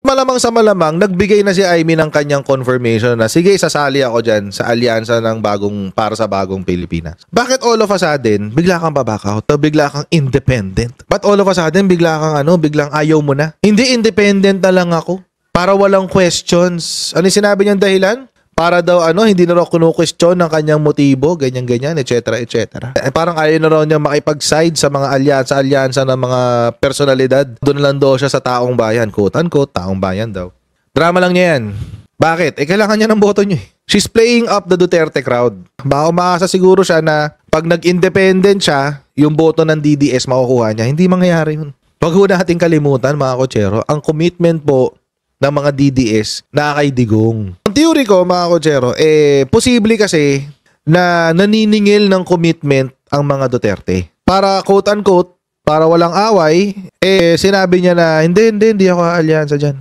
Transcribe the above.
malamang sa malamang, nagbigay na si Amy ng kanyang confirmation na sige, sasali ako dyan sa alyansa ng para sa bagong Pilipinas. Bakit all of a sudden, bigla kang baback out? O bigla kang independent? But all of a sudden, biglang ayaw mo na? Hindi, independent na lang ako. Para walang questions. Ano yung sinabi niyang dahilan? Para daw hindi na raw kinu-question ng kanyang motibo, ganyan-ganyan, etc. etc. Parang ayaw na raw niya makipag-side sa mga alyansa ng mga personalidad. Doon lang daw siya sa taong bayan, quote-unquote, taong bayan daw. Drama lang niya yan. Bakit? Kailangan niya ng boto niyo. She's playing up the Duterte crowd. Baka umaasa siguro siya na pag nag-independent siya, yung boto ng DDS makukuha niya. Hindi mangyayari yun. Wag ho nating kalimutan, mga kotsero, ang commitment po ng mga DDS na kay Digong. Ang theory ko, mga kotsero, posible kasi na naniningil ng commitment ang mga Duterte. Para quote-unquote, para walang away, sinabi niya na, hindi ako aalyansa dyan.